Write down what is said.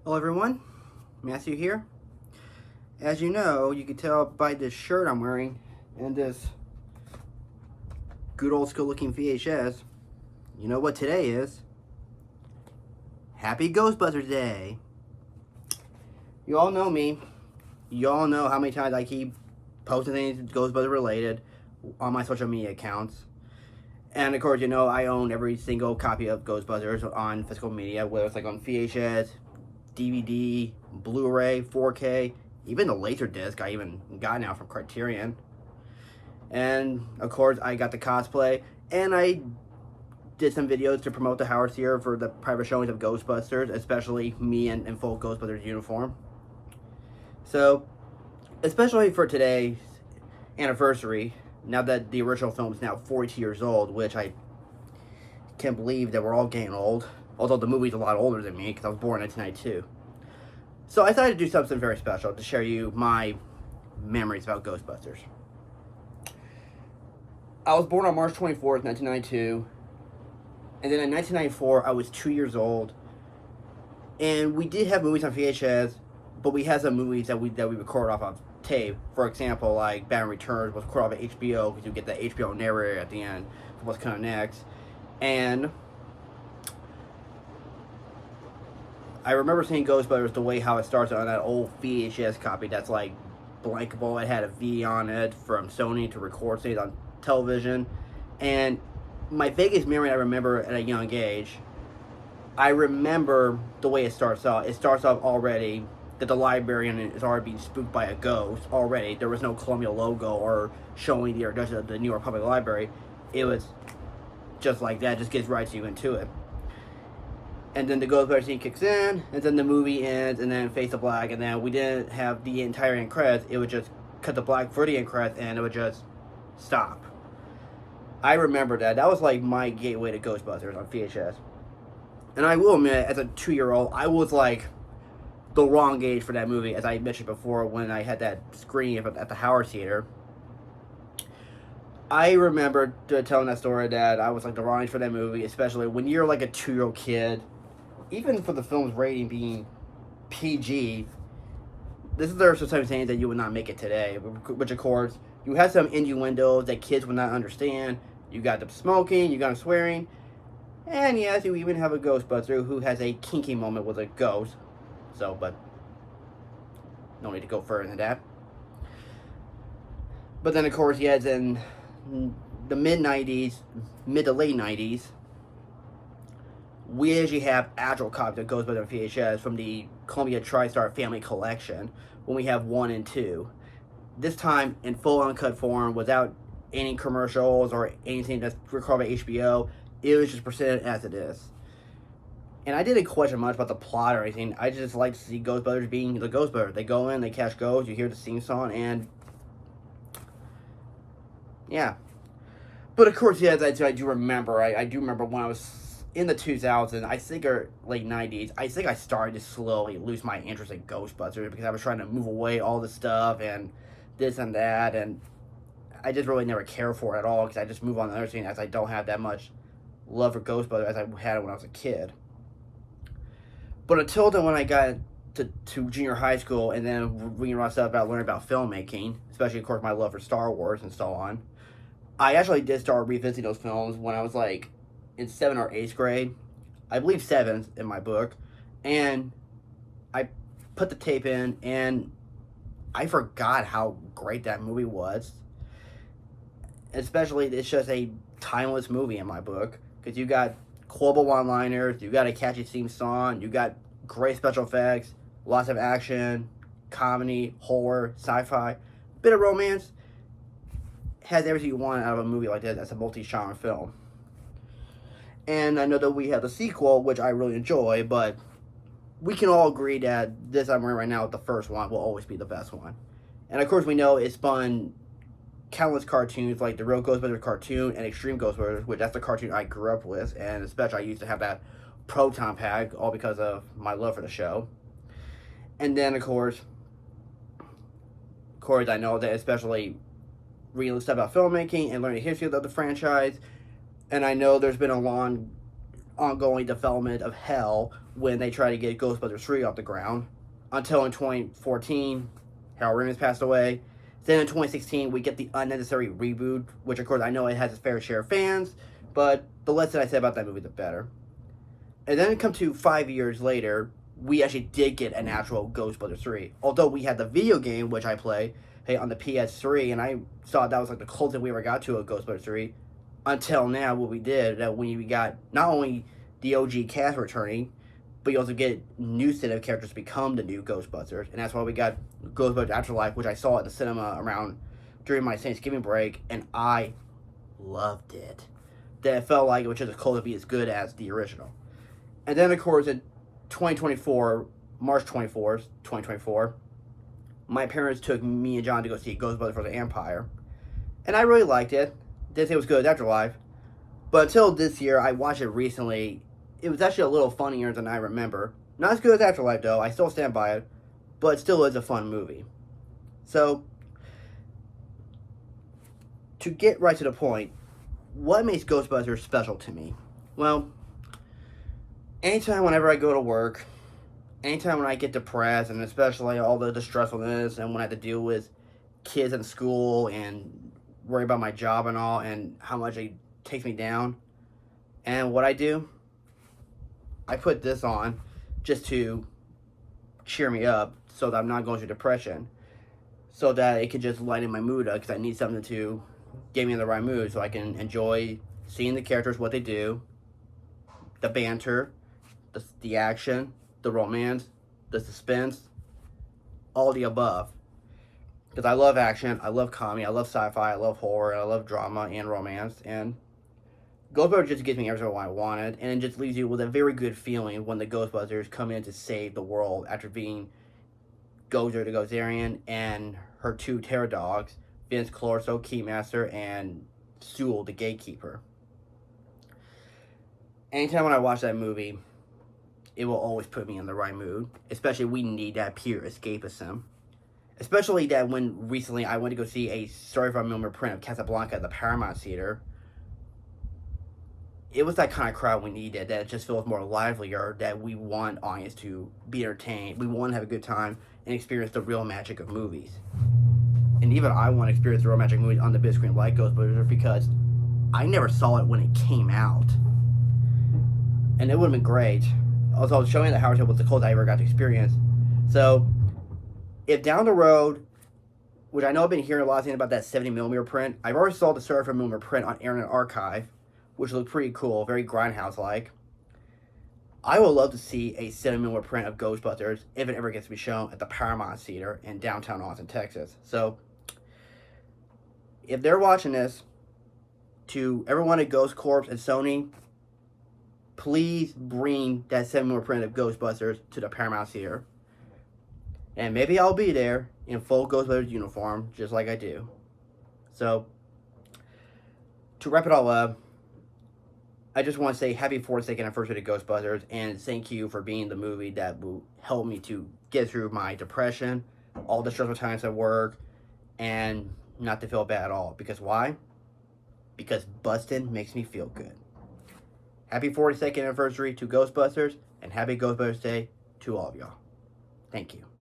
Hello everyone, Matthew here. As you know, you can tell by this shirt I'm wearing and this good old school looking VHS, you know what today is? Happy Ghostbusters Day! You all know me. You all know how many times I keep posting things Ghostbusters related on my social media accounts. And of course, you know, I own every single copy of Ghostbusters on physical media, whether it's like on VHS, DVD, Blu-ray, 4K, even the Laserdisc I even got now from Criterion. And of course, I got the cosplay, and I did some videos to promote the Howard Theater for the private showings of Ghostbusters, especially me in full Ghostbusters uniform. So, especially for today's anniversary, now that the original film is now 42 years old, which I can't believe that we're all getting old, although the movie's a lot older than me because I was born in 1992. So I decided to do something very special to share you my memories about Ghostbusters. I was born on March 24th, 1992, and then in 1994 I was 2 years old, and we did have movies on VHS, but we had some movies that we recorded off of tape. For example, like Batman Returns was recorded off of HBO because you get the HBO narrator at the end for what's coming next. And I remember seeing Ghostbusters the way how it starts on that old VHS copy that's like blankable. It had a V on it from Sony to record things on television. And my vaguest memory I remember at a young age, I remember the way it starts off. It starts off already that the librarian is already being spooked by a ghost already. There was no Colonial logo or showing the New York Public Library. It was just like that, just gets right to you into it. And then the Ghostbusters scene kicks in, and then the movie ends, and then fades to black, and then we didn't have the entire end credits. It would just cut the black for the end credits, and it would just stop. I remember that. That was like my gateway to Ghostbusters on VHS. And I will admit, as a 2-year-old, I was like the wrong age for that movie, as I mentioned before when I had that screening at the Howard Theater. I remember telling that story that I was like the wrong age for that movie, especially when you're like a 2-year-old kid. Even for the film's rating being PG, there are some things that you would not make it today. Which, of course, you have some innuendos that kids would not understand. You got them smoking, you got them swearing, and yes, you even have a Ghostbuster who has a kinky moment with a ghost. So, but no need to go further than that. But then, of course, yes, in the mid to late 90s, we actually have actual copies that goes with the VHS from the Columbia TriStar Family Collection when we have 1 and 2. This time in full uncut form without any commercials or anything that's recorded by HBO. It was just presented as it is. And I didn't question much about the plot or anything. I just like to see Ghostbusters being the Ghostbusters. They go in, they catch ghosts, you hear the theme song, and yeah. But of course, yes, I do remember. I do remember when I was in the 2000s, I think, or late 90s, I think I started to slowly lose my interest in Ghostbusters because I was trying to move away all this stuff and this and that, and I just really never cared for it at all because I just move on to other things as I don't have that much love for Ghostbusters as I had when I was a kid. But until then, when I got to junior high school and then reading around stuff about learning about filmmaking, especially, of course, my love for Star Wars and so on, I actually did start revisiting those films when I was like in 7th or 8th grade. I believe 7th in my book. And I put the tape in and I forgot how great that movie was. Especially, it's just a timeless movie in my book. Because you got quotable one-liners, you got a catchy theme song, you got great special effects, lots of action, comedy, horror, sci-fi, bit of romance. Has everything you want out of a movie like that. That's a multi-genre film. And I know that we have the sequel, which I really enjoy, but we can all agree that this I'm wearing right now, the first one, will always be the best one. And of course, we know it spun countless cartoons like the Real Ghostbusters cartoon and Extreme Ghostbusters, which that's the cartoon I grew up with, and especially I used to have that Proton Pack, all because of my love for the show. And then, of course, I know that especially reading stuff about filmmaking and learning the history of the franchise, and I know there's been a long ongoing development of Hell, when they tried to get Ghostbusters 3 off the ground. Until in 2014, Harold Ramis passed away. Then in 2016, we get the unnecessary reboot, which of course I know it has its fair share of fans, but the less that I say about that movie, the better. And then come to 5 years later, we actually did get an actual Ghostbusters 3. Although we had the video game, which I play, on the PS3, and I thought that was like the closest we ever got to a Ghostbusters 3. Until now, what we did, that when we got not only the OG cast returning, but you also get new set of characters to become the new Ghostbusters. And that's why we got Ghostbusters Afterlife, which I saw at the cinema around during my Thanksgiving break, and I loved it. That it felt like it was just as close to be as good as the original. And then, of course, in 2024, March 24th, 2024, my parents took me and John to go see Ghostbusters for the Empire. And I really liked it. Didn't say it was good as Afterlife. But until this year, I watched it recently. It was actually a little funnier than I remember. Not as good as Afterlife, though. I still stand by it. But it still is a fun movie. So, to get right to the point, what makes Ghostbusters special to me? Well, anytime whenever I go to work, anytime when I get depressed, and especially all the stressfulness, and when I have to deal with kids in school, and worry about my job and all, and how much it takes me down, and what I do, I put this on just to cheer me up so that I'm not going through depression, so that it can just lighten my mood up, because I need something to get me in the right mood so I can enjoy seeing the characters, what they do, the banter, the action, the romance, the suspense, all the above. Because I love action, I love comedy, I love sci-fi, I love horror, I love drama and romance, and Ghostbusters just gives me everything I wanted, and it just leaves you with a very good feeling when the Ghostbusters come in to save the world after being Gozer the Gozerian and her two terror dogs, Vince Clorso, Keymaster, and Sewell, the Gatekeeper. Anytime when I watch that movie, it will always put me in the right mood. Especially we need that pure escapism. Especially that when recently I went to go see a 35mm print of Casablanca at the Paramount Theater. It was that kind of crowd we needed, that it just feels more livelier, that we want audience to be entertained. We want to have a good time and experience the real magic of movies. And even I want to experience the real magic of movies on the big screen like Ghostbusters, because I never saw it when it came out. And it would have been great. Also, showing that Howard Hill was the closest I ever got to experience. So, if down the road, which I know I've been hearing a lot of things about that 70mm print, I've already saw the 35mm print on Internet Archive, which looked pretty cool, very Grindhouse-like. I would love to see a 70mm print of Ghostbusters if it ever gets to be shown at the Paramount Theater in downtown Austin, Texas. So, if they're watching this, to everyone at Ghost Corp and Sony, please bring that 7mm print of Ghostbusters to the Paramount Theater. And maybe I'll be there in full Ghostbusters uniform, just like I do. So, to wrap it all up, I just want to say happy 42nd anniversary to Ghostbusters, and thank you for being the movie that will help me to get through my depression, all the stressful times at work, and not to feel bad at all. Because why? Because busting makes me feel good. Happy 42nd anniversary to Ghostbusters, and happy Ghostbusters Day to all of y'all. Thank you.